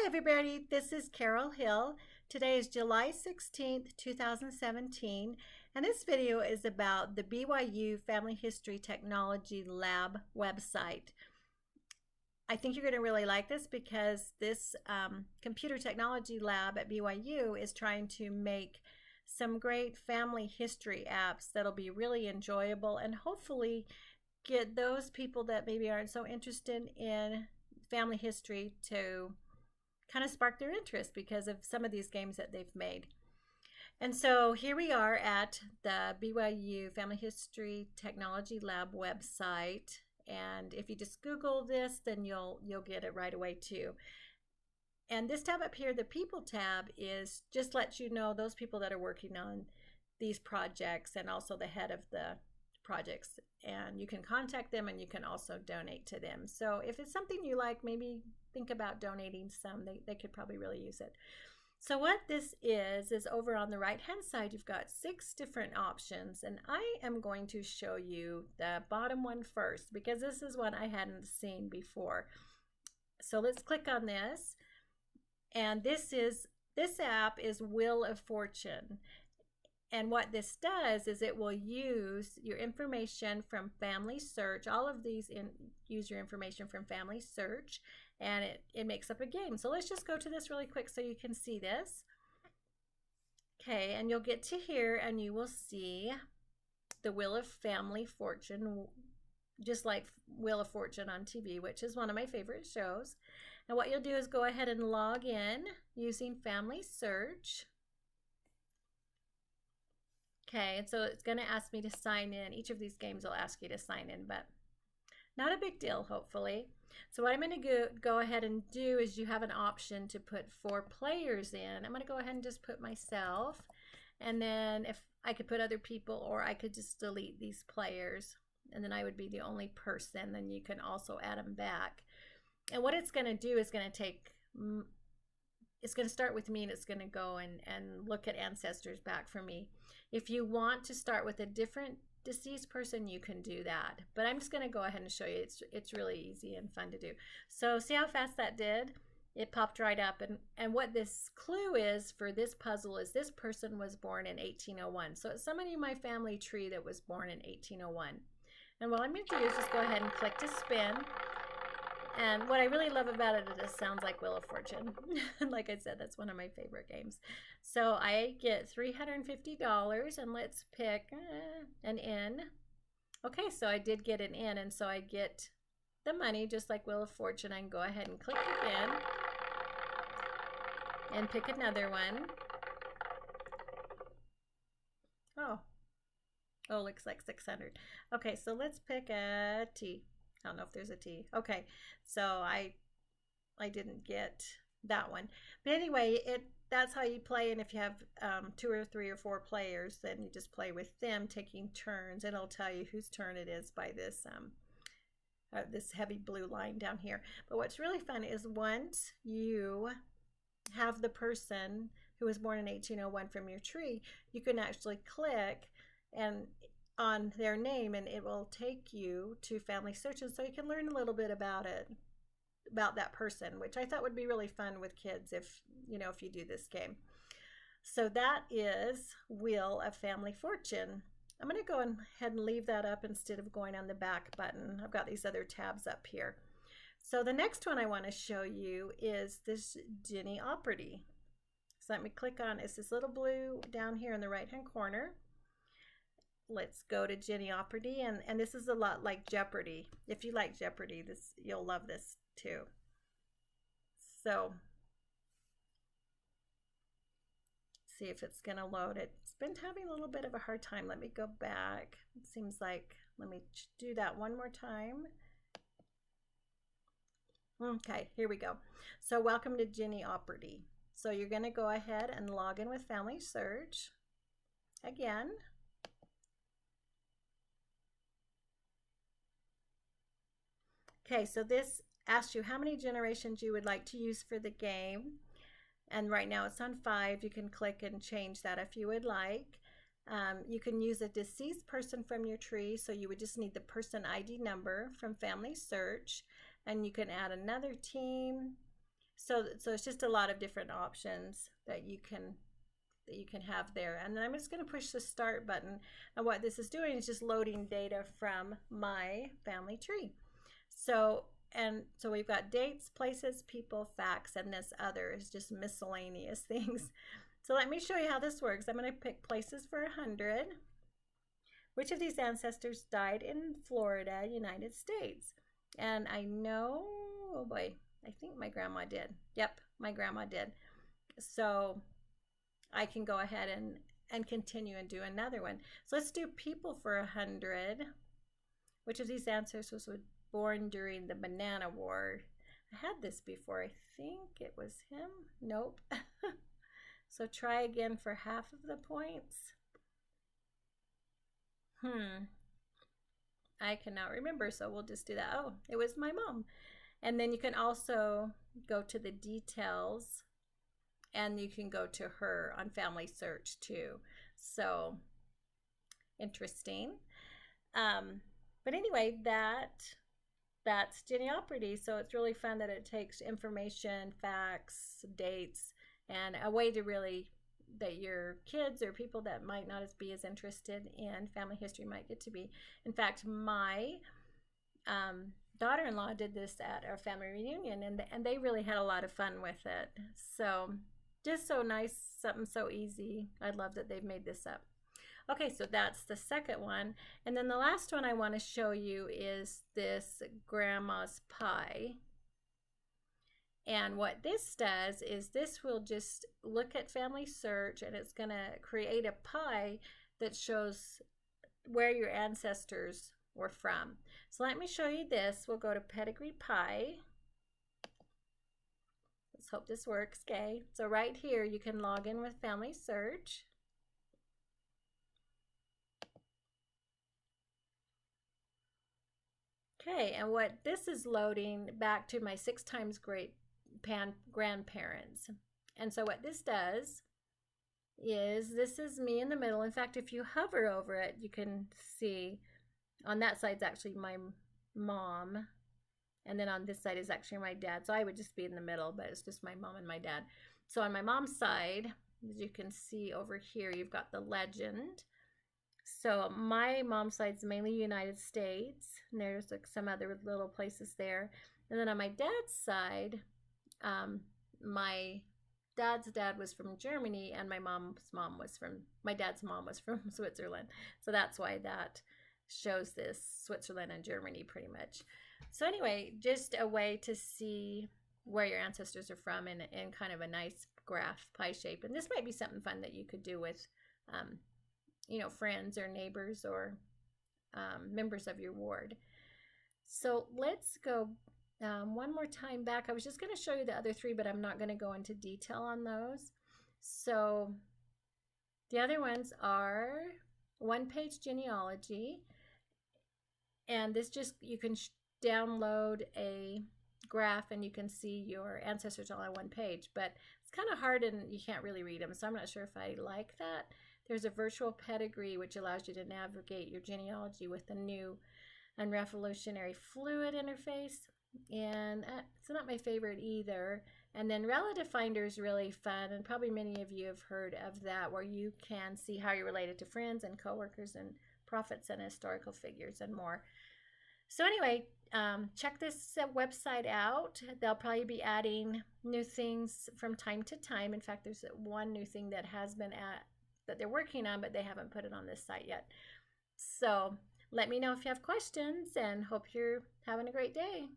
Hi everybody, this is Carol Hill. Today is July 16th, 2017, and this video is about the BYU Family History Technology Lab website. I think you're going to really like this because this computer technology lab at BYU is trying to make some great family history apps that'll be really enjoyable and hopefully get those people that maybe aren't so interested in family history to kind of spark their interest because of some of these games that they've made. And so here we are at the BYU Family History Technology Lab website. And if you just Google this, then you'll get it right away too. And this tab up here, the People tab, is just lets you know those people that are working on these projects and also the head of the projects. And you can contact them and you can also donate to them. So if it's something you like, maybe think about donating some. They could probably really use it. So what this is over on the right hand side, you've got 6 different options, and I am going to show you the bottom one first because this is one I hadn't seen before. So let's click on this, and this app is Wheel of Fortune. And what this does is it will use your information from Family Search. All of these use your information from Family Search, and it makes up a game. So let's just go to this really quick so you can see this. Okay, and you'll get to here and you will see the Wheel of Family Fortune, just like Wheel of Fortune on TV, which is one of my favorite shows. And what you'll do is go ahead and log in using Family Search. Okay, and so it's going to ask me to sign in. Each of these games will ask you to sign in, but not a big deal, hopefully. So what I'm going to go ahead and do is you have an option to put 4 players in. I'm going to go ahead and just put myself, and then if I could put other people, or I could just delete these players, and then I would be the only person. Then you can also add them back. And what it's going to do is going to start with me, and it's going to go and look at ancestors back for me. If you want to start with a different deceased person, you can do that. But I'm just going to go ahead and show you. It's really easy and fun to do. So see how fast that did? It popped right up. And what this clue is for this puzzle is this person was born in 1801. So it's somebody in my family tree that was born in 1801. And what I'm going to do is just go ahead and click to spin. And what I really love about it is it sounds like Wheel of Fortune. Like I said, that's one of my favorite games. So I get $350, and let's pick an in. Okay, so I did get an in, and so I get the money just like Wheel of Fortune. I can go ahead and click again and pick another one. Oh, looks like 600. Okay, so let's pick a T. I don't know if there's a T. Okay, so I didn't get that one. But anyway, that's how you play. And if you have 2 or 3 or 4 players, then you just play with them, taking turns. It'll tell you whose turn it is by this this heavy blue line down here. But what's really fun is once you have the person who was born in 1801 from your tree, you can actually click and on their name, and it will take you to Family Search, and so you can learn a little bit about that person, which I thought would be really fun with kids if you do this game. So that is Wheel of Family Fortune. I'm going to go ahead and leave that up instead of going on the back button. I've got these other tabs up here. So the next one I want to show you is this Ginny Operty. So let me click on, it's this little blue down here in the right hand corner. Let's go to Ginny Operty, and this is a lot like Jeopardy. If you like Jeopardy, you'll love this too. So see if it's going to load. It's been having a little bit of a hard time. Let me go back. It seems like, let me do that one more time. Okay, here we go. So welcome to Ginny Operty. So you're going to go ahead and log in with Family Search again. Okay, so this asks you how many generations you would like to use for the game. And right now it's on 5. You can click and change that if you would like. You can use a deceased person from your tree, so you would just need the person ID number from Family Search. And you can add another team. So it's just a lot of different options that you can have there. And then I'm just going to push the start button. And what this is doing is just loading data from my family tree. So we've got dates, places, people, facts, and this other is just miscellaneous things. So let me show you how this works. I'm going to pick places for 100. Which of these ancestors died in Florida, United States? And I know, oh boy, I think my grandma did. Yep, my grandma did. So I can go ahead and continue and do another one. So let's do people for 100. Which of these ancestors was born during the Banana War? I had this before. I think it was him. Nope. So try again for half of the points. I cannot remember, so we'll just do that. Oh, it was my mom. And then you can also go to the details, and you can go to her on Family Search too. So interesting. But anyway, that's Ginny Operty. So it's really fun that it takes information, facts, dates, and a way to really that your kids or people that might not be as interested in family history might get to be. In fact, my daughter-in-law did this at our family reunion, and they really had a lot of fun with it. So just so nice, something so easy. I love that they've made this up. Okay, so that's the second one. And then the last one I want to show you is this grandma's pie. And what this does is this will just look at Family Search, and it's going to create a pie that shows where your ancestors were from. So let me show you this. We'll go to Pedigree Pie. Let's hope this works, okay? So right here you can log in with Family Search. Okay, and what this is loading back to my 6 times great grandparents. And so what this does is this is me in the middle. In fact, if you hover over it, you can see on that side is actually my mom, and then on this side is actually my dad. So I would just be in the middle, but it's just my mom and my dad. So on my mom's side, as you can see over here, you've got the legend. So my mom's side's mainly United States, and there's like some other little places there. And then on my dad's side, my dad's dad was from Germany, and my dad's mom was from Switzerland. So that's why that shows this Switzerland and Germany pretty much. So anyway, just a way to see where your ancestors are from in kind of a nice graph pie shape. And this might be something fun that you could do with friends or neighbors or members of your ward. So let's go one more time back. I was just going to show you the other 3, but I'm not going to go into detail on those. So the other ones are one-page genealogy, and this just, you can download a graph and you can see your ancestors all on one page, but it's kind of hard and you can't really read them, so I'm not sure if I like that. There's a virtual pedigree, which allows you to navigate your genealogy with a new and revolutionary fluid interface, and it's not my favorite either. And then Relative Finder is really fun, and probably many of you have heard of that, where you can see how you're related to friends and coworkers and prophets and historical figures and more. So anyway, check this website out. They'll probably be adding new things from time to time. In fact, there's one new thing that has been that they're working on, but they haven't put it on this site yet. So let me know if you have questions, and hope you're having a great day.